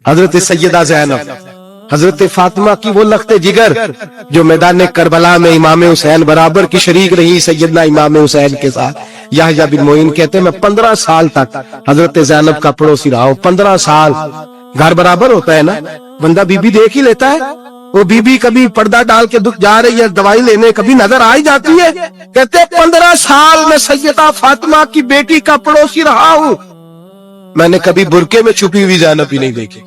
हजरत सैयदा ज़ैनब, हजरत फातिमा की वो लख्ते जिगर जो मैदान करबला में इमाम हुसैन बराबर की शरीक रही सैयदना इमाम हुसैन के साथ। याह्या बिन मोइन कहते हैं मैं 15 साल तक हजरत ज़ैनब का पड़ोसी रहा हूं। 15 साल, घर बराबर होता है ना, बंदा बीबी देख ही लेता है। वो बीबी कभी पर्दा डाल के दुख जा रही है दवाई लेने, कभी नजर आ ही जाती है। कहते 15 साल में सैयदा फातिमा की बेटी का पड़ोसी रहा हूं, मैंने कभी बुरके में छुपी हुई ज़ैनब ही नहीं देखी।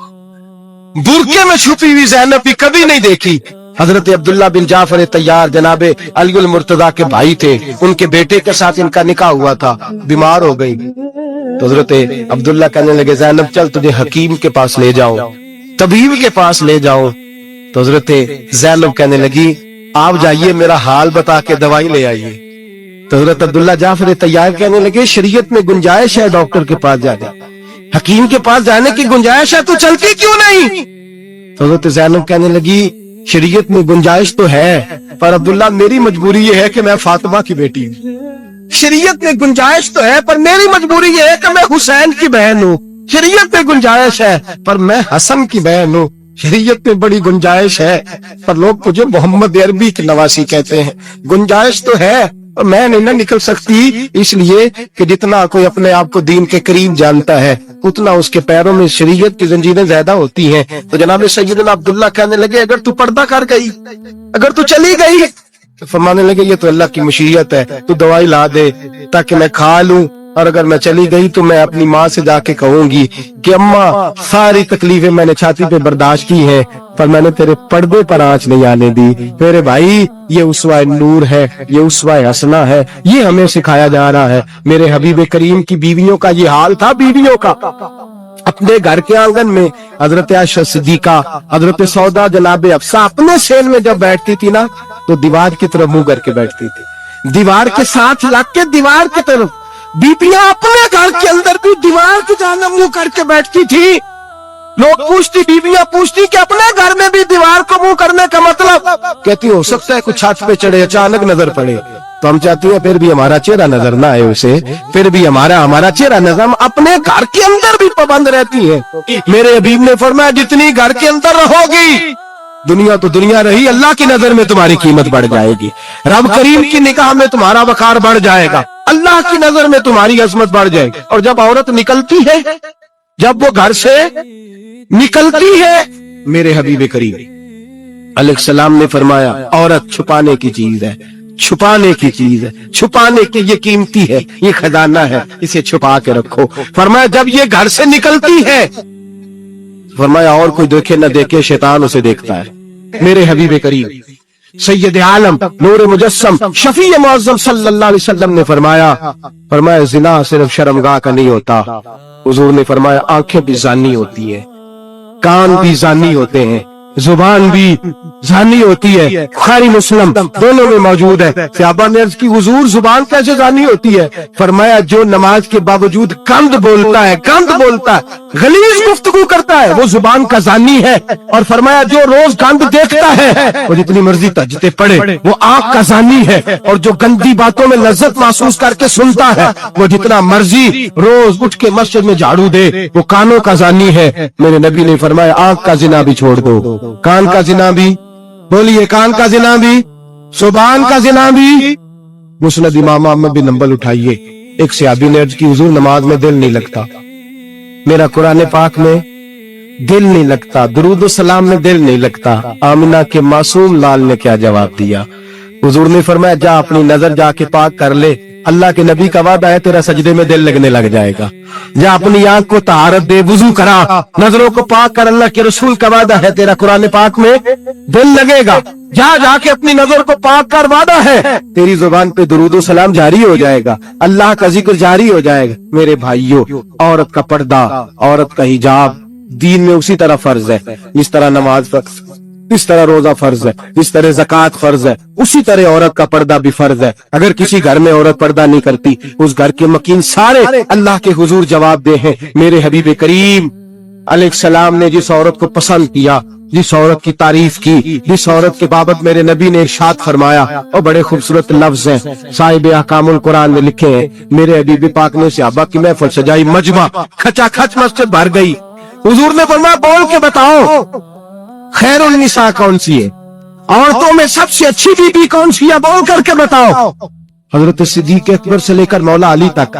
बुरके में छुपी हुई ज़ैनब भी कभी नहीं देखी। हजरत अब्दुल्ला बिन जाफर तैयार जनाबे अलीउल मुर्तजा के भाई थे, उनके बेटे के साथ इनका निकाह हुआ था, बीमार हो गई तो हजरत अब्दुल्ला कहने लगे ज़ैनब चल तुझे हकीम के पास ले जाऊं, तबीब के पास ले जाऊं। तो हजरत ज़ैनब कहने लगी आप जाइए मेरा हाल बता के दवाई ले आइए। तो हजरत अब्दुल्ला जाफर तैयार कहने लगे शरीयत में गुंजाइश है डॉक्टर के पास जाने, हकीम के पास जाने की गुंजाइश है, तो चलती क्यों नहीं? तो हजरत ज़ैनब कहने लगी शरीयत में गुंजाइश तो है पर अब्दुल्ला मेरी मजबूरी ये है कि मैं फातिमा की बेटी हूँ। शरीयत में गुंजाइश तो है पर मेरी मजबूरी ये है कि मैं हुसैन की बहन हूँ। शरीयत में गुंजाइश है पर मैं हसन की बहन हूँ। शरीयत में बड़ी गुंजाइश है पर लोग मुझे मोहम्मद अरबी की नवासी कहते हैं। गुंजाइश तो है और मैं नहीं ना निकल सकती, इसलिए कि जितना कोई अपने आप को दीन के करीब जानता है उतना उसके पैरों में शरीयत की जंजीरें ज्यादा होती हैं। तो जनाब सैयदना अब्दुल्ला कहने लगे अगर तू पर्दा कर गई, अगर तू चली गई, तो फरमाने लगे ये तो अल्लाह की मशीयत है, तू दवाई ला दे ताकि मैं खा लूं, और अगर मैं चली गई तो मैं अपनी माँ से जाके कहूंगी कि अम्मा सारी तकलीफें मैंने छाती पे बर्दाश्त की हैं पर मैंने तेरे पर्दे पर आंच नहीं आने दी। मेरे भाई ये उसवा नूर है, ये उसवा हसना है, ये हमें सिखाया जा रहा है। मेरे हबीब करीम की बीवियों का ये हाल था, बीवियों का अपने घर के आंगन में हजरत आयशा सिद्दीका, हजरत सौदा जनाब अफसा अपने सेल में जब बैठती थी ना तो दीवार की तरफ मुंह करके बैठती थी, दीवार के साथ लग के दीवार की तरफ। बीबियां अपने घर के अंदर भी दीवार की जानब मुंह करके बैठती थी। लोग पूछती, बीबियां पूछती कि अपने घर में भी दीवार को मुंह करने का मतलब? कहती हो सकता है कुछ छत पे चढ़े अचानक नजर पड़े, तो हम चाहती हैं फिर भी हमारा चेहरा नजर ना आए उसे, फिर भी हमारा चेहरा नजर, हम अपने घर के अंदर भी पाबंद रहती है। मेरे हबीब ने फरमाया जितनी घर के अंदर रहोगी दुनिया तो दुनिया रही, अल्लाह की नजर में तुम्हारी कीमत बढ़ जाएगी, रब करीम की निगाह में तुम्हारा वकार बढ़ जाएगा, अल्लाह की नजर में तुम्हारी अजमत बढ़ जाएगी। और जब औरत निकलती है, जब वो घर से निकलती है, मेरे हबीब करीम अलैहिस्सलाम ने फरमाया औरत छुपाने की चीज है, छुपाने की चीज है, छुपाने की ये कीमती है, ये खजाना है, इसे छुपा के रखो। फरमाया जब ये घर से निकलती है, फरमाया और कोई देखे न देखे शैतान उसे देखता है। मेरे हबीब करीम सैयद आलम नूर मुजस्सम शफी मुअज्जम सल्लल्लाहु अलैहि वसल्लम ने फरमाया जिना सिर्फ शर्मगाह का नहीं होता, हुजूर ने फरमाया आंखें भी जानी होती है, कान भी जानी होते हैं, जुबान भी जानी होती है। बुखारी मुस्लिम दोनों में मौजूद है। सहाबा ने अर्ज की हुजूर जुबान कैसे जानी होती है? फरमाया जो नमाज के बावजूद गंद बोलता है, गलीज गुफ्तगू करता है, वो जुबान का जानी है। और फरमाया जो रोज गंद देखता है वो जितनी मर्जी तजते पड़े वो आंख का जानी है। और जो गंदी बातों में लज्जत महसूस करके सुनता है वो जितना मर्जी रोज उठ के मस्जिद में झाड़ू दे वो कानों का जानी है। मेरे नबी ने फरमाया आंख का जिना भी छोड़ दो, कान का जिना भी, बोलिए कान का जिना भी, जुबान का जिना भी। मुस्नद इमाम अहमद बिन हंबल उठाइए, एक सहाबी ने अर्ज की हुजूर नमाज में दिल नहीं लगता, मेरा कुरान पाक में दिल नहीं लगता, दुरूद सलाम में दिल नहीं लगता। आमिना के मासूम लाल ने क्या जवाब दिया? हुजूर ने फरमाया जा अपनी नजर जाके पाक कर ले, अल्लाह के नबी का वादा है तेरा सजदे में दिल लगने लग जाएगा। जा अपनी आंख को तहारत दे, वुजू करा, नजरों को पाक कर, अल्लाह के रसूल का वादा है तेरा कुरान पाक में दिल लगेगा। जा जाके अपनी नजर को पाक कर, वादा है तेरी जुबान पे दुरूद सलाम जारी हो जाएगा, अल्लाह का जिक्र जारी हो जाएगा। मेरे भाइयों, औरत का पर्दा, औरत का हिजाब दीन में उसी तरह फर्ज है जिस तरह नमाज फर्ज, इस तरह रोजा फर्ज है, इस तरह ज़कात फर्ज है, उसी तरह औरत का पर्दा भी फर्ज है। अगर किसी घर में औरत पर्दा नहीं करती उस घर के मकीन सारे अल्लाह के हुजूर जवाब दे हैं। मेरे हबीब करीम अलैहिस्सलाम ने जिस औरत को पसंद किया, जिस औरत की तारीफ की, जिस औरत के बाबत मेरे नबी ने इरशाद फरमाया, और बड़े खूबसूरत लफ्ज हैं साहिब अहकामुल कुरान में लिखे हैं। मेरे हबीब पाक ने सहाबा की महफिल सजाई, मजमा खचाखच मस्जिद भर गई, हुजूर ने फरमाया बोल के बताओ खैरुन निसा कौन सी है, औरतों में सबसे अच्छी बीबी कौन सी है, बोल करके बताओ। हजरत सिद्दीक अकबर से लेकर मौला अली तक,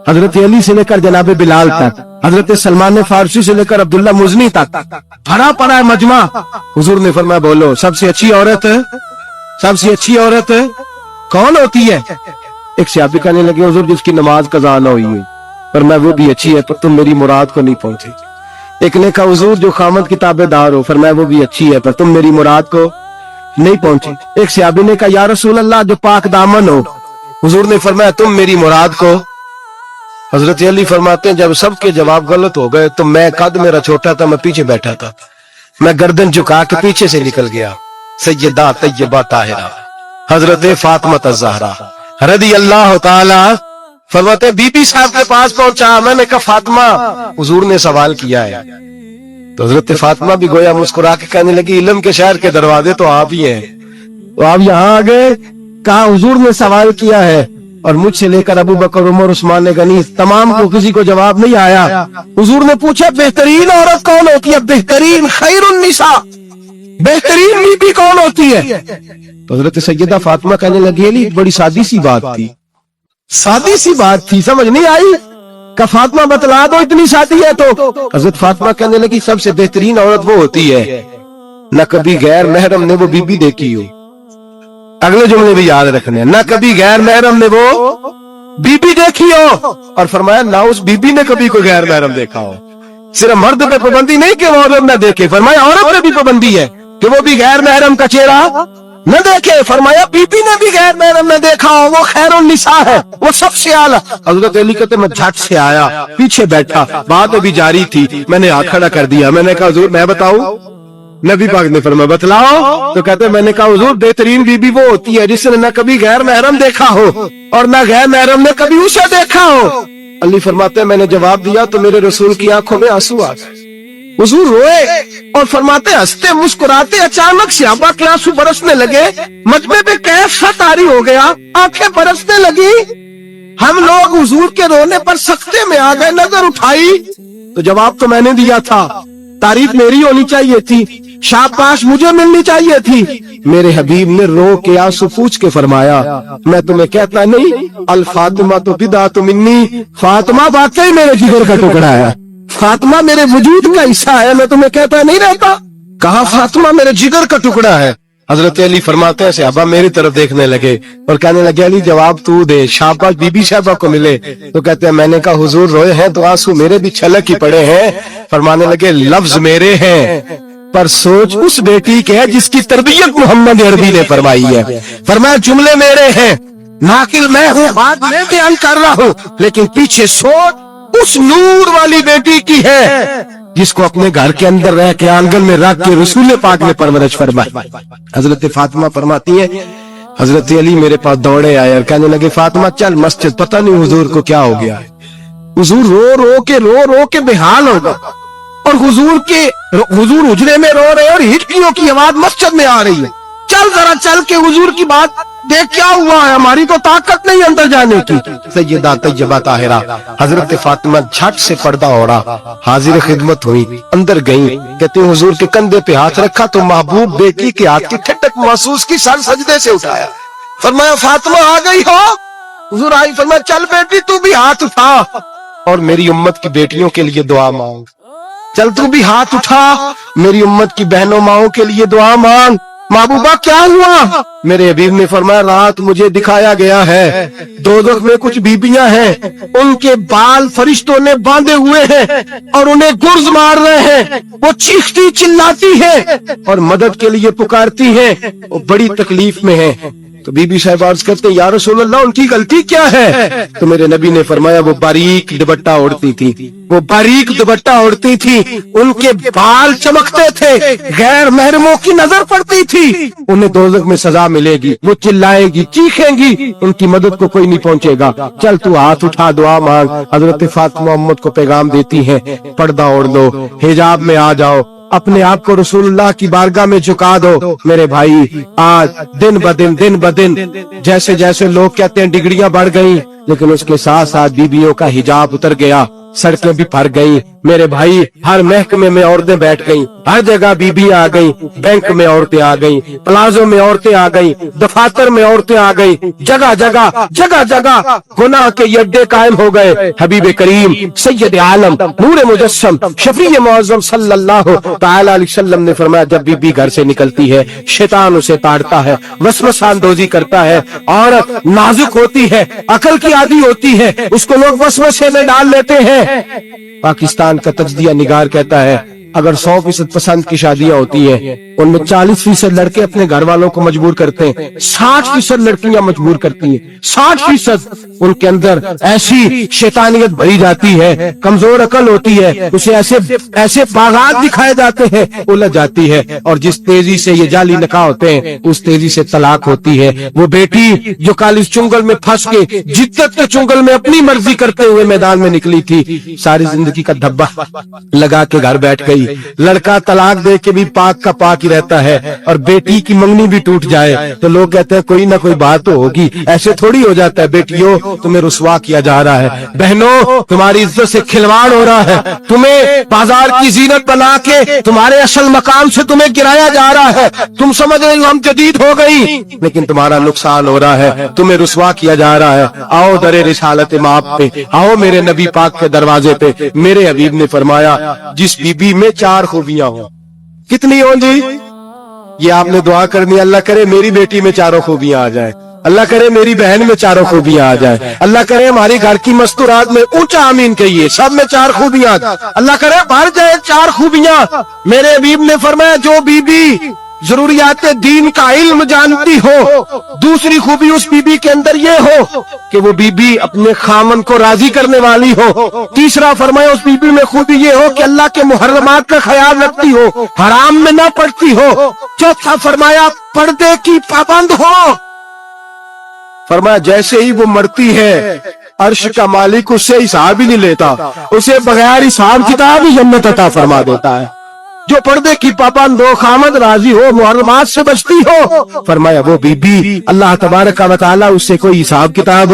हजरत अली से लेकर जनाब बिलाल तक, हजरत सलमान फारसी से लेकर अब्दुल्ला मुजनी तक भरा पड़ा है मजमा। हुजूर ने फरमाया बोलो सबसे अच्छी औरत, सबसे अच्छी औरत कौन होती है? एक सहाबी कहने लगे हुजूर जिसकी नमाज कज़ा ना हुई है, पर मैं वो भी अच्छी है पर तुम मेरी मुराद को नहीं पहुंचे। एक ने कहा हुजूर जो खामद की ताबेदार हो, फरमाया वो भी अच्छी है पर तुम मेरी मुराद को नहीं पहुंचे। एक सहाबी ने कहा या रसूल अल्लाह जो पाक दामन हो, हुजूर ने फरमाया तुम मेरी मुराद को। हजरत अली फरमाते हैं जब सबके जवाब गलत हो गए तो मैं, कद मेरा छोटा था, मैं पीछे बैठा था, मैं गर्दन झुका के पीछे से निकल गया। सैयदा तैयबा ताहिरा हजरत फातिमा ज़हरा रज़ी अल्लाह ताला फरमाते बीबी साहब के पास पहुंचा। मैंने कहा फातिमा हुजूर ने सवाल किया है। तो हजरत फातिमा भी गोया मुस्कुरा के कहने लगी इल्म के शहर के दरवाजे तो आप ही हैं, तो आप यहाँ आ गए। कहा हुजूर ने सवाल किया है और मुझसे लेकर अबू बकर उमर उस्मान गनी तमाम को किसी को जवाब नहीं आया। हुजूर ने पूछा बेहतरीन औरत कौन होती है, बेहतरीन खैरुन निसा, बेहतरीन बीबी कौन होती है? तो हजरत सैयदा फातिमा कहने लगी अली बड़ी सादी सी बात थी, सादी सी बात थी, समझ नहीं आई। का फातिमा बतला दो इतनी सादी है तो। हजरत फातिमा कहने लगी सबसे बेहतरीन औरत वो होती है न कभी गैर महरम ने वो बीबी देखी हो। अगले जुमले भी याद रखने, न कभी गैर महरम ने वो बीबी देखी हो, और फरमाया ना उस बीबी ने कभी कोई गैर महरम देखा हो। सिर्फ मर्द पे पाबंदी नहीं कि वो औरत न देखे, फरमाया औरत पे भी पाबंदी है कि वो भी गैर महरम का चेहरा न देखे। फरमाया बीबी ने भी गैर महरम न देखा हो, वो खैरुन निसा है, वो सबसे आला। हजरत अली कहते मैं झट से आया, पीछे बैठा, बात अभी जारी थी, मैंने हाथ खड़ा कर दिया। मैंने कहा हुजूर मैं बताऊं? नबी पाक ने फरमाया बतलाओ। तो कहते मैंने कहा हुजूर बेहतरीन बीबी वो होती है जिसने न कभी गैर महरम देखा हो और न गैर महरम ने कभी उसे देखा हो। अली फरमाते मैंने जवाब दिया तो मेरे रसूल की आंखों में आंसू आ गए। हुजूर रोए और फरमाते हंसते मुस्कुराते अचानक सहाबा के आंसू बरसने लगे, मजमे पे कैफ सा तारी हो गया, आंखें बरसने लगी। हम लोग हुजूर के रोने पर सख्ते में आ गए। नजर उठाई तो जवाब तो मैंने दिया था, तारीफ मेरी होनी चाहिए थी, शाबाश मुझे मिलनी चाहिए थी। मेरे हबीब ने रो के आंसू पूछ के फरमाया मैं तुम्हें कहता नहीं अल फातिमा तो बिदा तो मिन्नी, फातिमा वाकई मेरे जिगर का टुकड़ा है, फातिमा मेरे वजूद का हिस्सा है, मैं तुम्हें कहता नहीं रहता। कहा फातिमा मेरे जिगर का टुकड़ा है। हजरत अली फरमाते हैं सहाबा मेरी तरफ देखने लगे और कहने लगे अली जवाब तू दे, शाबाश बीबी साहबा को मिले। तो कहते हैं मैंने कहा हुजूर रोए हैं तो आंसू मेरे भी छलक ही पड़े हैं। फरमाने लगे लफ्ज मेरे हैं पर सोच उस बेटी के है जिसकी तरबियत मोहम्मद अरबी ने फरमाई है। फरमाया जुमले मेरे हैं, नाकिल मैं हूँ, बात मैं बयान कर रहा हूँ, लेकिन पीछे सोच उस नूर वाली बेटी की है जिसको अपने घर के अंदर रह के आंगन में रख के रसूल पाक ने परवरिश फरमाई। हजरत फातिमा फरमाती है हजरत अली मेरे पास दौड़े आए और कहने लगे फातिमा चल मस्जिद, पता नहीं हुजूर को क्या हो गया है। हुजूर रो रो के बेहाल हो गए और हुजूर हुजरे में रो रहे और हिचकियों की आवाज मस्जिद में आ रही है। चल जरा चल के हुजूर की बात देख क्या हुआ है, हमारी तो ताकत नहीं अंदर जाने की। सैयदा तैयबा ताहिरा हजरत फातिमा झट से पर्दा ओढ़ा, हाजिर खिदमत हुई, अंदर गई। कहते हुजूर के कंधे पे हाथ रखा तो महबूब बेटी के हाथ की ठंडक महसूस की, सर सजदे से उठाया। फरमाया फातिमा आ गई हो? हुजूर आई। फरमाया चल बेटी तू भी हाथ उठा और मेरी उम्मत की बेटियों के लिए दुआ मांग। चल तू भी हाथ उठा, मेरी उम्मत की बहनों माओं के लिए दुआ मांग। महबूबा क्या हुआ? मेरे हबीब ने फरमाया रात मुझे दिखाया गया है दोज़ख में कुछ बीबियां हैं, उनके बाल फरिश्तों ने बांधे हुए हैं और उन्हें गुर्ज मार रहे हैं, वो चीखती चिल्लाती हैं और मदद के लिए पुकारती हैं, वो बड़ी तकलीफ में हैं। तो बीबी साहब अर्ज करते या रसूल अल्लाह उनकी गलती क्या है? तो मेरे नबी ने फरमाया वो बारीक दुपट्टा ओढ़ती थी, वो बारीक दुपट्टा ओढ़ती थी, उनके बाल चमकते थे, गैर महरमों की नजर पड़ती थी, उन्हें दोज़ख में सजा मिलेगी, वो चिल्लाएगी चीखेंगी, उनकी मदद को कोई नहीं पहुंचेगा। चल तू हाथ उठा दुआ मांग। हजरत फातिमा उम्मत को पैगाम देती है पर्दा ओढ़ लो, हिजाब में आ जाओ, अपने आप को रसूलुल्लाह की बारगाह में झुका दो। मेरे भाई आज दिन ब दिन जैसे जैसे लोग कहते हैं डिग्रियां बढ़ गई, लेकिन उसके साथ साथ बीबियों का हिजाब उतर गया, सड़कें भी भर गई, मेरे भाई, हर महकमे में औरतें बैठ गईं, हर जगह बीबी आ गईं, बैंक में औरतें आ गईं, प्लाजो में औरतें आ गईं, दफातर में औरतें आ गईं, जगह जगह गुनाह के अड्डे कायम हो गए। हबीब करीम सैयद आलम नूर मुजस्सम शफी मुअज़्ज़म सल्लल्लाहु तआला अलैहि वसल्लम ने फरमाया, जब बीबी घर से निकलती है शैतान उसे ताड़ता है, वसवसा अंदोज़ी करता है। औरत नाजुक होती है, अकल की आदी होती है, उसको लोग वसवसे में डाल लेते हैं। पाकिस्तान का तज्जिया निगार कहता है, अगर 100% पसंद की शादियां होती हैं, उनमें 40% लड़के अपने घर वालों को मजबूर करते हैं, 60% लड़कियां मजबूर करती हैं। 60% उनके अंदर ऐसी शैतानियत भरी जाती है, कमजोर अकल होती है, उसे ऐसे बागात दिखाए जाते हैं, उलझ जाती है। और जिस तेजी से ये जाली निकाह होते हैं, उस तेजी से तलाक होती है। वो बेटी जो कल इस चुंगल में फंस के, जिद्दत के चुंगल में अपनी मर्जी करते हुए मैदान में निकली थी, सारी जिंदगी का धब्बा लगा के घर बैठ गई। लड़का तलाक दे के भी पाक का पाक ही रहता है, और बेटी की मंगनी भी टूट जाए तो लोग कहते हैं कोई ना कोई बात तो होगी। ऐसे थोड़ी हो जाता है। बेटियों, तुम्हें रुसवा किया जा रहा है। बहनों, तुम्हारी इज्जत से खिलवाड़ हो रहा है। तुम्हें बाजार की जीनत बना के तुम्हारे असल मकाम से तुम्हें गिराया जा रहा है। तुम समझ रही हो हम जदीद हो गई, लेकिन तुम्हारा नुकसान हो रहा है, तुम्हें रुसवा किया जा रहा है। आओ दरे रिसालत माप पे, आओ मेरे नबी पाक के दरवाजे पे। मेरे हबीब ने फरमाया, जिस बीबी में 4 खूबियां हो। कितनी हो जी? ये आपने दुआ करनी, अल्लाह करे मेरी बेटी में 4 खूबियां आ जाए, अल्लाह करे मेरी बहन में 4 खूबियां आ जाए, अल्लाह करे हमारी घर की मस्तूरात में, ऊंचा आमीन कहिए, सब में 4 खूबियां, अल्लाह करे भर जाए 4 खूबियां। मेरे हबीब ने फरमाया, जो बीबी जरूरियात दीन का इल्म जानती हो, दूसरी खूबी उस बीबी के अंदर ये हो कि वो बीबी अपने खामन को राजी करने वाली हो। तीसरा फरमाया, उस बीबी में खूबी ये हो कि अल्लाह के मुहर्रमात का ख्याल रखती हो, हराम में ना पड़ती हो। चौथा फरमाया, पर्दे की पाबंद हो। फरमाया, जैसे ही वो मरती है, अर्श का मालिक उससे हिसाब ही नहीं लेता, उसे बगैर हिसाब किताब ही जन्नत अता फरमा देता है। जो पर्दे की पाबंद हो, खामद राजी हो, मुहर्रमात से बचती हो, फरमाया वो बीबी अल्लाह तबारक व तआला उससे कोई हिसाब किताब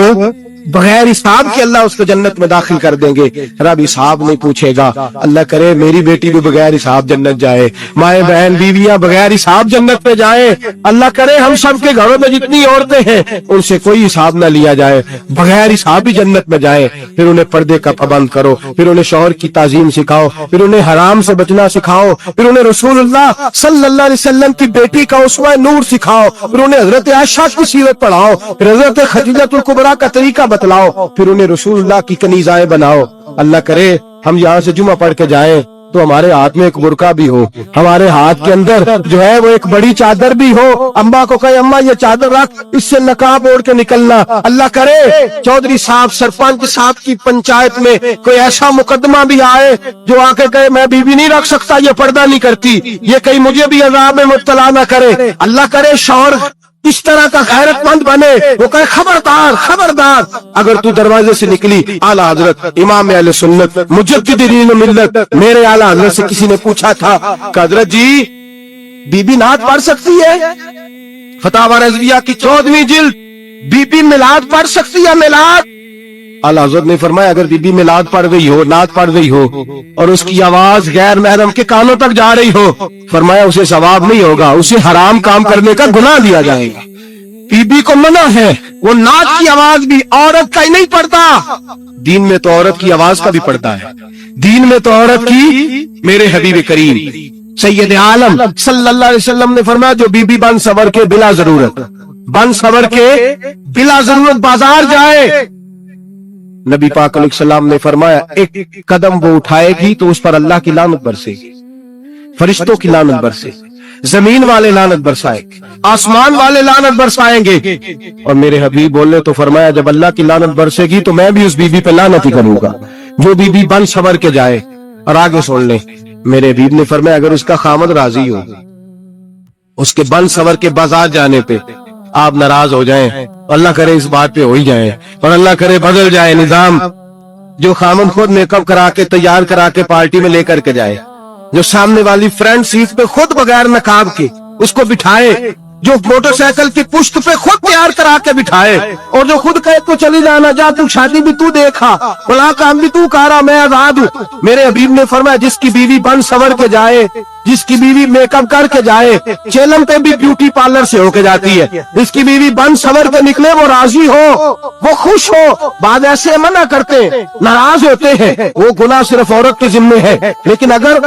बगैर हिसाब के अल्लाह उसको जन्नत में दाखिल कर देंगे। रब हिसाब नहीं पूछेगा। अल्लाह करे मेरी बेटी भी बगैर हिसाब जन्नत जाए, माए बहन बीवियां बगैर हिसाब जन्नत में जाए। अल्लाह करे हम सब के घरों में जितनी औरतें हैं उनसे कोई हिसाब ना लिया जाए, बगैर हिसाब भी जन्नत में जाए। फिर उन्हें पर्दे का पाबंद करो, फिर उन्हें शौहर की ताजीम सिखाओ, फिर उन्हें हराम से बचना सिखाओ, फिर उन्हें रसूलुल्लाह सल्लल्लाहु अलैहि वसल्लम की बेटी का उसवा नूर सिखाओ, फिर उन्हें हजरत आयशा की सीरत पढ़ाओ, फिर हजरत खदीजतुल कुबरा का तरीका बतलाओ, फिर उन्हें रसूलुल्लाह की कनीज़ाएं बनाओ। अल्लाह करे हम यहाँ से जुमा पढ़ के जाएं तो हमारे हाथ में एक बुरका भी हो, हमारे हाथ के अंदर जो है वो एक बड़ी चादर भी हो। अम्मा को कहे अम्मा ये चादर रख, इससे नकाब ओढ़ के निकलना। अल्लाह करे चौधरी साहब सरपंच साहब की पंचायत में कोई ऐसा मुकदमा भी आए जो आके कहे मैं बीवी नहीं रख सकता, ये पर्दा नहीं करती, ये कहीं मुझे भी अजाब में मुब्तला ना करे। अल्लाह करे शौहर इस तरह का गैरतमंद बने, वो कहे खबरदार खबरदार, अगर तू दरवाजे से निकली। आला हजरत इमाम अहले सुन्नत मुजद्दिदीन मिल्लत मेरे आला हजरत से किसी ने पूछा था कि हजरत जी बीबी नात पढ़ सकती है? फतावा रज़विया की 14वीं जिल्द, बीबी मिलाद पढ़ सकती है? मिलाद आला हजरत ने फरमाया अगर बीबी मिलाद पढ़ रही हो, नात पढ़ रही हो और उसकी आवाज गैर महरम के कानों तक जा रही हो, फरमाया उसे सवाब नहीं होगा, उसे हराम काम करने का गुनाह दिया जाएगा। बीबी को मना है, वो नात की आवाज भी औरत का ही नहीं पढ़ता, दीन में तो औरत की आवाज का भी पढ़ता है। दीन में तो औरत की, मेरे हबीब करीम सैयद आलम सल्लल्लाहु अलैहि वसल्लम ने फरमाया जो बीबी बन सवर के बिला जरूरत, बन सवर के बिला जरूरत बाजार जाए, नबी पाक अलैहिस्सलाम ने फरमाया एक कदम वो उठाएगी तो उस पर अल्लाह की लानत बरसेगी, फरिश्तों की लानत बरसेगी, जमीन वाले लानत बरसाएंगे, आसमान वाले लानत बरसाएंगे। और मेरे हबीब बोले तो फरमाया जब अल्लाह की लानत बरसेगी तो मैं भी उस बीबी पे लानत ही करूंगा जो बीबी बन सवर के जाए। और आगे सुन ले, मेरे हबीब ने फरमाया अगर उसका खामद राजी हो, उसके बन सवर के बाजार जाने पे आप नाराज हो जाएं, अल्लाह करे इस बात पे हो ही जाए, और अल्लाह करे बदल जाए निजाम, जो खामन खुद मेकअप करा के तैयार करा के पार्टी में लेकर के जाए, जो सामने वाली फ्रंट सीट पे खुद बगैर नकाब के उसको बिठाए, जो मोटरसाइकिल की पुश्त पे खुद तैयार करा के बिठाए और जो खुद कहे तो चली जाना, जा तू शादी भी तू देखा, बला काम भी तू करा, मैं आजाद हूँ। मेरे हबीब ने फरमाया जिसकी बीवी बन सवर के जाए, जिसकी बीवी मेकअप करके जाए, चेलम पे भी ब्यूटी पार्लर से होके जाती है, जिसकी बीवी बन सवर के निकले वो राजी हो, वो खुश हो। बाद ऐसे मना करते नाराज होते हैं, वो गुनाह सिर्फ औरत के जिम्मे है। लेकिन अगर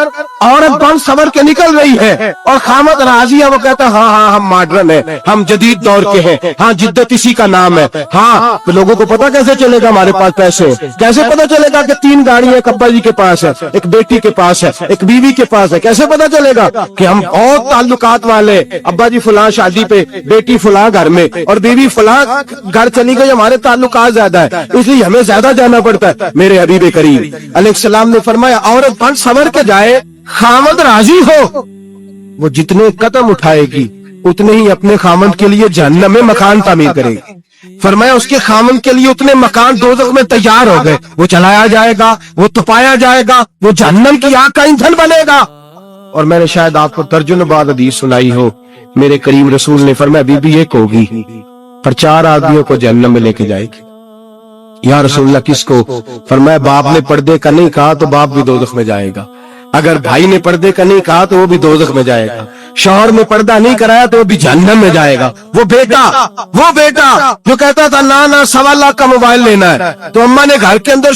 औरत बन सवर के निकल रही है और खामद राजी है, वो कहता है हाँ हाँ हम मॉडर्न है, हम जदीद दौर के हैं, हाँ जिद्दत इसी का नाम है। हाँ तो लोगों को पता कैसे चलेगा हमारे पास पैसे, कैसे पता चलेगा कि 3 गाड़ियां एक अब्बा जी के पास है, एक बेटी के पास है, एक बीवी के पास है, कैसे पता चलेगा कि हम बहुत ताल्लुकात वाले, अब्बा जी फलां शादी पे, बेटी फलां घर में और बीवी फलां घर चली गई, हमारे ताल्लुकात ज्यादा है इसलिए हमें ज्यादा जाना पड़ता है। मेरे हबीब करीम अलैहिस्सलाम ने फरमाया औरत बन सवर के जाए, खामद राजी हो, वो जितने कदम उठाएगी उतने ही अपने खामद के लिए जहन्नम में मकान तामीर करेगी। फरमाया उसके खामन के लिए उतने मकान दोज़ख में तैयार हो गए, वो चलाया जाएगा, वो तपाया जाएगा, वो जहन्नम की आग का ईंधन बनेगा। और मैंने शायद आपको तर्जुमेबाद हदीस सुनाई हो, मेरे करीम रसूल ने फरमाया बीबी एक होगी पर 4 आदमियों को जहन्नम में लेके जाएगी। या रसूलल्लाह किसको? फरमाया बाप ने पर्दे का नहीं कहा तो बाप भी दोज़ख में जाएगा, अगर भाई ने पर्दे का नहीं कहा तो वो भी दोज़ख में जाएगा, शौहर ने पर्दा नहीं कराया तो वो भी जहन्नम में जाएगा। वो बेटा जो कहता था ना 1.25 लाख का मोबाइल लेना है तो अम्मा ने घर के अंदर